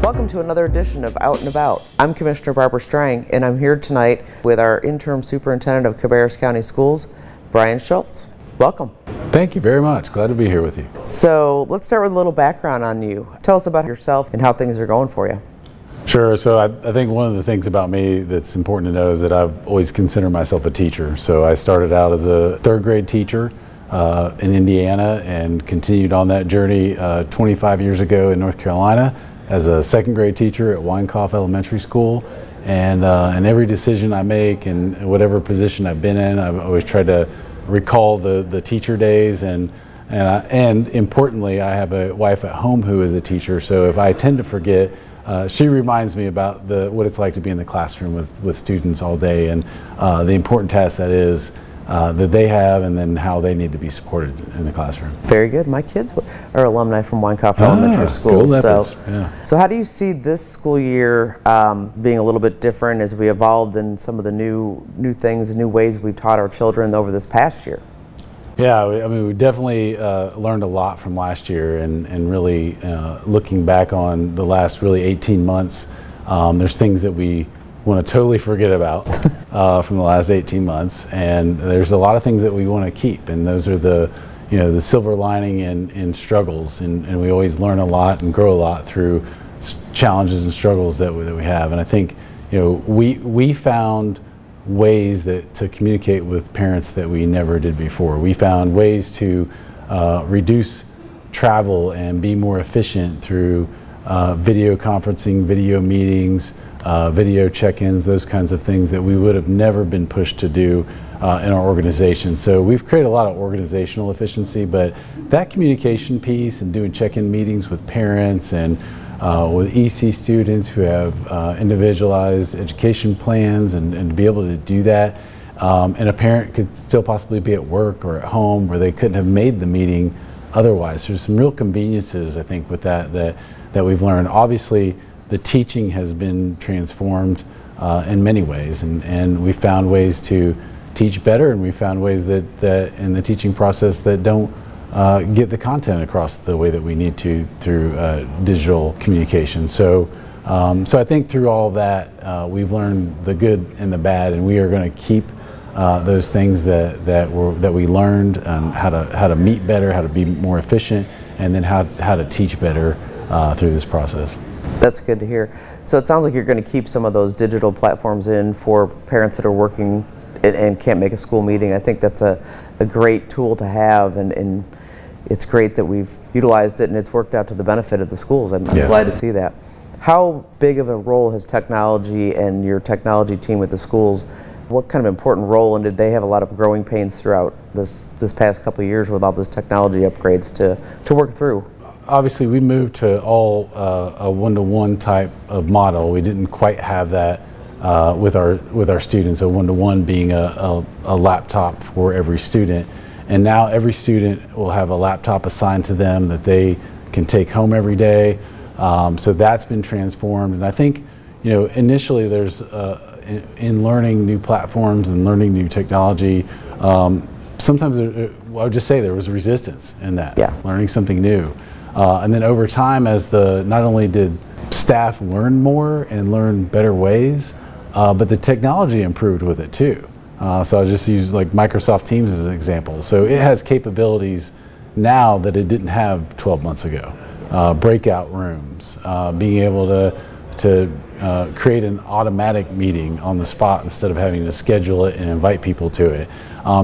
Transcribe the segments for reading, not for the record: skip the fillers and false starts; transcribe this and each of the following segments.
Welcome to another edition of Out and About. I'm Commissioner Barbara Strang, and I'm here tonight with our Interim Superintendent of Cabarrus County Schools, Brian Schultz. Welcome. Thank you very much. Glad to be here with you. So let's start with a little background on you. Tell us about yourself and how things are going for you. Sure. So I think one of the things about me that's important to know is that I've always considered myself a teacher. So I started out as a third grade teacher in Indiana and continued on that journey 25 years ago in North Carolina as a second grade teacher at Weinkauf Elementary School. And every decision I make and whatever position I've been in, I've always tried to recall the teacher days, and importantly, I have a wife at home who is a teacher, so if I tend to forget, she reminds me about what it's like to be in the classroom with students all day, and the important task that is that they have, and then how they need to be supported in the classroom. Very good. My kids are alumni from Weinkauf Elementary School. So how do you see this school year being a little bit different as we evolved in some of the new things, new ways we've taught our children over this past year? Yeah, I mean, we definitely learned a lot from last year, and really looking back on the last really 18 months, there's things that we want to totally forget about from the last 18 months, and there's a lot of things that we want to keep, and those are the silver lining in struggles, and we always learn a lot and grow a lot through challenges and struggles that we have. And I think we found ways to communicate with parents that we never did before. We found ways to reduce travel and be more efficient through video conferencing, video meetings, video check-ins, those kinds of things that we would have never been pushed to do in our organization. So we've created a lot of organizational efficiency, but that communication piece and doing check-in meetings with parents and with EC students who have individualized education plans, and to be able to do that, and a parent could still possibly be at work or at home where they couldn't have made the meeting otherwise. There's some real conveniences, I think, with that we've learned. Obviously, the teaching has been transformed in many ways, and we found ways to teach better, and we found ways that in the teaching process that don't get the content across the way that we need to through digital communication. So I think through all of that, we've learned the good and the bad, and we are going to keep those things that we learned, how to meet better, how to be more efficient, and then how to teach better through this process. That's good to hear. So it sounds like you're going to keep some of those digital platforms in for parents that are working and can't make a school meeting. I think that's a great tool to have, and it's great that we've utilized it and it's worked out to the benefit of the schools. I'm glad to see that. How big of a role has technology and your technology team with the schools, what kind of important role, and did they have a lot of growing pains throughout this past couple of years with all this technology upgrades to work through? Obviously, we moved to all a one-to-one type of model. We didn't quite have that with our students, a one-to-one being a laptop for every student. And now every student will have a laptop assigned to them that they can take home every day. So that's been transformed. And I think, initially there's, in learning new platforms and learning new technology, sometimes I would just say there was resistance in that, learning something new. And then over time, not only did staff learn more and learn better ways, but the technology improved with it too. So I'll just use like Microsoft Teams as an example. So it has capabilities now that it didn't have 12 months ago. Breakout rooms, being able to create an automatic meeting on the spot instead of having to schedule it and invite people to it.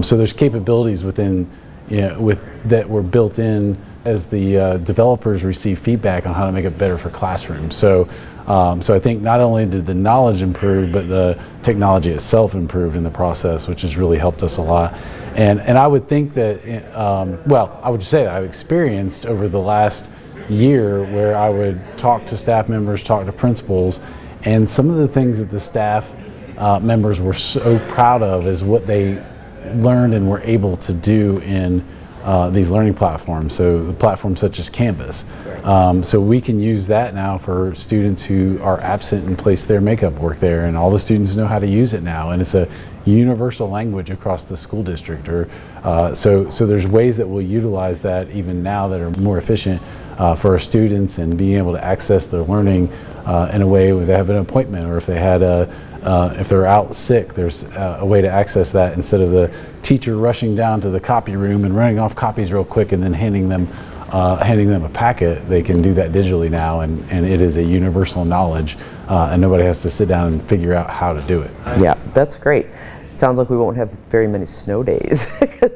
So there's capabilities within, that were built in as the developers receive feedback on how to make it better for classrooms. So I think not only did the knowledge improve, but the technology itself improved in the process, which has really helped us a lot. And I would think that, I would say that I've experienced over the last year where I would talk to staff members, talk to principals, and some of the things that the staff members were so proud of is what they learned and were able to do in these learning platforms, so the platforms such as Canvas. So we can use that now for students who are absent and place their makeup work there, and all the students know how to use it now, and it's a universal language across the school district. Or so there's ways that we'll utilize that even now that are more efficient for our students, and being able to access their learning in a way where they have an appointment, or if they had if they're out sick, there's a way to access that instead of the teacher rushing down to the copy room and running off copies real quick and then handing them a packet. They can do that digitally now, and it is a universal knowledge, and nobody has to sit down and figure out how to do it. Yeah, that's great. Sounds like we won't have very many snow days.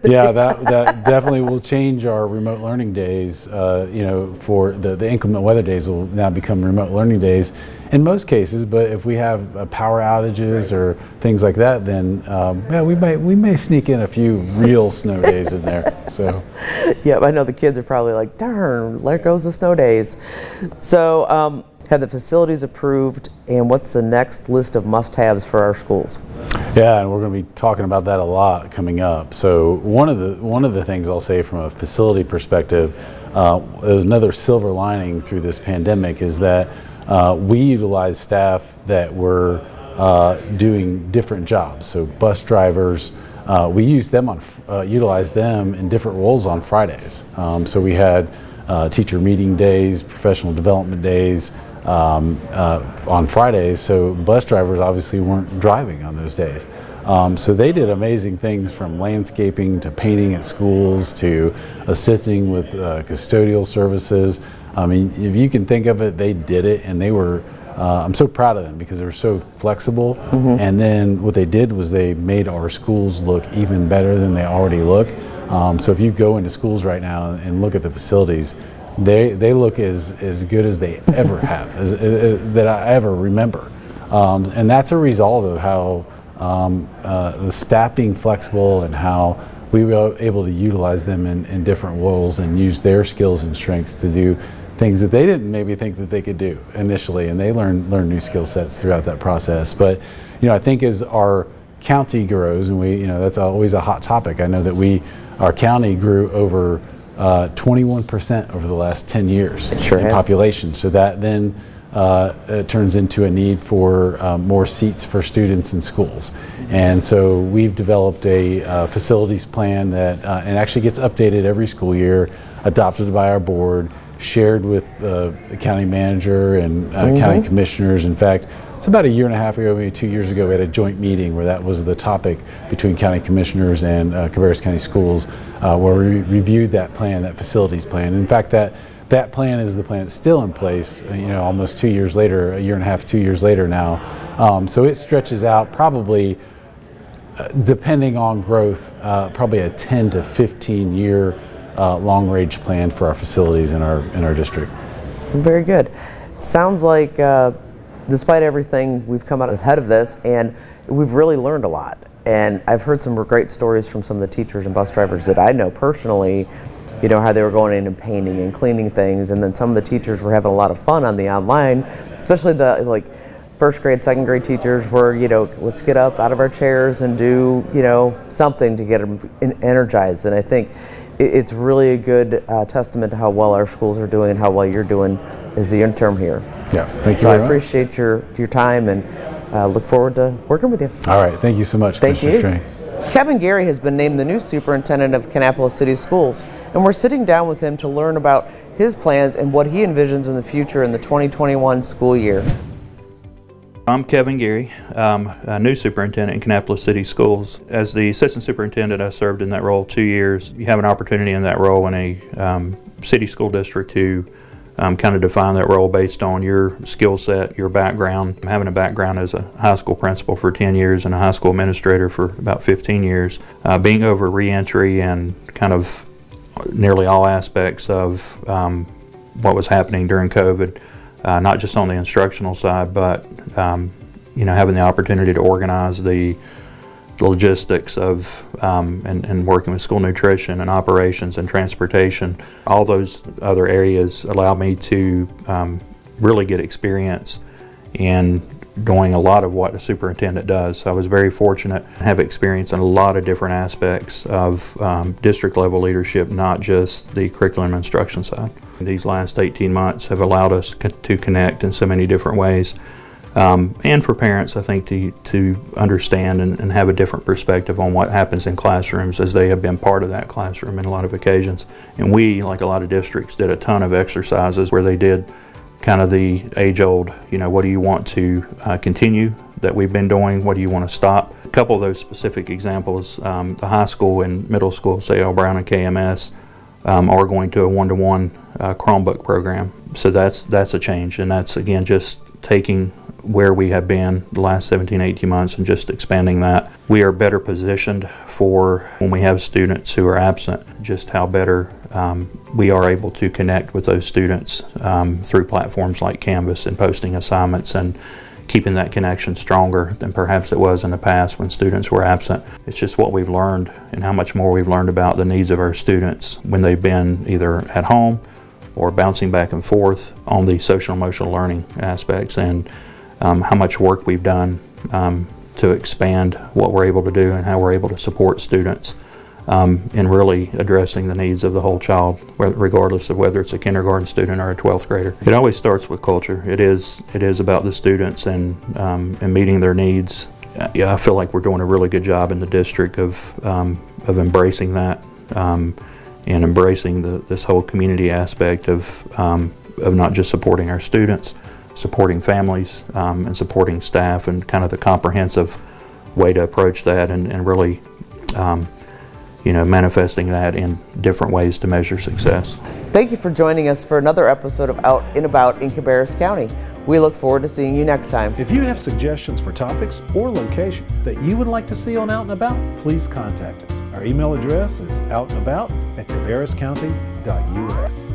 Yeah, that definitely will change our remote learning days. You know, for the inclement weather days will now become remote learning days in most cases. But if we have power outages or things like that, then yeah, we may sneak in a few real snow days in there. So yeah, I know the kids are probably like, darn, there goes the snow days. So have the facilities approved, and what's the next list of must-haves for our schools? Yeah, and we're going to be talking about that a lot coming up. So one of the things I'll say from a facility perspective, there's another silver lining through this pandemic, is that we utilize staff that were doing different jobs. So bus drivers, we use them utilize them in different roles on Fridays. So we had teacher meeting days, professional development days, on Fridays, so bus drivers obviously weren't driving on those days. So they did amazing things, from landscaping to painting at schools to assisting with custodial services. I mean, if you can think of it, they did it, and they were, I'm so proud of them because they were so flexible. Mm-hmm. And then what they did was they made our schools look even better than they already look. So if you go into schools right now and look at the facilities, they look as good as they ever have, that I ever remember. And that's a result of how the staff being flexible, and how we were able to utilize them in different roles and use their skills and strengths to do things that they didn't maybe think that they could do initially, and they learn new skill sets throughout that process. But you know, I think as our county grows, and that's always a hot topic. I know that our county grew over 21% over the last 10 years in population. So that then it turns into a need for more seats for students in schools. And so we've developed a facilities plan that and actually gets updated every school year, adopted by our board, shared with the county manager and county commissioners. In fact, it's about a year and a half ago, maybe 2 years ago, we had a joint meeting where that was the topic between county commissioners and Cabarrus County Schools, where we reviewed that plan, that facilities plan. In fact, that plan is the plan that's still in place, almost 2 years later, a year and a half, 2 years later now. So it stretches out probably, depending on growth, probably a 10 to 15 year long-range plan for our facilities in our district. Very good. Sounds like despite everything, we've come out ahead of this, and we've really learned a lot. And I've heard some great stories from some of the teachers and bus drivers that I know personally, how they were going in and painting and cleaning things, and then some of the teachers were having a lot of fun on the online, especially the first grade, second grade teachers were, let's get up out of our chairs and do, something to get them energized. And I think it's really a good testament to how well our schools are doing and how well you're doing as the interim here. Yeah, thank you. So I appreciate your time, and look forward to working with you. All right, thank you so much, Commissioner Strang. Kevin Garay has been named the new superintendent of Kannapolis City Schools, and we're sitting down with him to learn about his plans and what he envisions in the future in the 2021 school year. I'm Kevin Garay, a new superintendent in Kannapolis City Schools. As the assistant superintendent, I served in that role 2 years. You have an opportunity in that role in a city school district to kind of define that role based on your skill set, your background. Having a background as a high school principal for 10 years and a high school administrator for about 15 years, being over reentry and kind of nearly all aspects of what was happening during COVID, not just on the instructional side, but having the opportunity to organize the logistics of and working with school nutrition and operations and transportation. All those other areas allow me to really get experience in doing a lot of what a superintendent does. So I was very fortunate to have experience in a lot of different aspects of district level leadership, not just the curriculum instruction side. These last 18 months have allowed us to connect in so many different ways. And for parents, I think, to understand and have a different perspective on what happens in classrooms, as they have been part of that classroom in a lot of occasions. And we, like a lot of districts, did a ton of exercises where they did kind of the age-old, what do you want to continue that we've been doing, what do you want to stop. A couple of those specific examples, the high school and middle school, say L. Brown and KMS, are going to a one-to-one Chromebook program. So that's a change, and that's, again, just taking where we have been the last 17, 18 months and just expanding that. We are better positioned for when we have students who are absent, just how better we are able to connect with those students through platforms like Canvas and posting assignments and keeping that connection stronger than perhaps it was in the past when students were absent. It's just what we've learned and how much more we've learned about the needs of our students when they've been either at home or bouncing back and forth on the social emotional learning aspects, and how much work we've done to expand what we're able to do and how we're able to support students in really addressing the needs of the whole child, regardless of whether it's a kindergarten student or a 12th grader. It always starts with culture. It is about the students and meeting their needs. Yeah, I feel like we're doing a really good job in the district of embracing that and embracing this whole community aspect of not just supporting our students, supporting families and supporting staff, and kind of the comprehensive way to approach that, and really manifesting that in different ways to measure success. Thank you for joining us for another episode of Out and About in Cabarrus County. We look forward to seeing you next time. If you have suggestions for topics or location that you would like to see on Out and About, please contact us. Our email address is outandabout@cabarruscounty.us.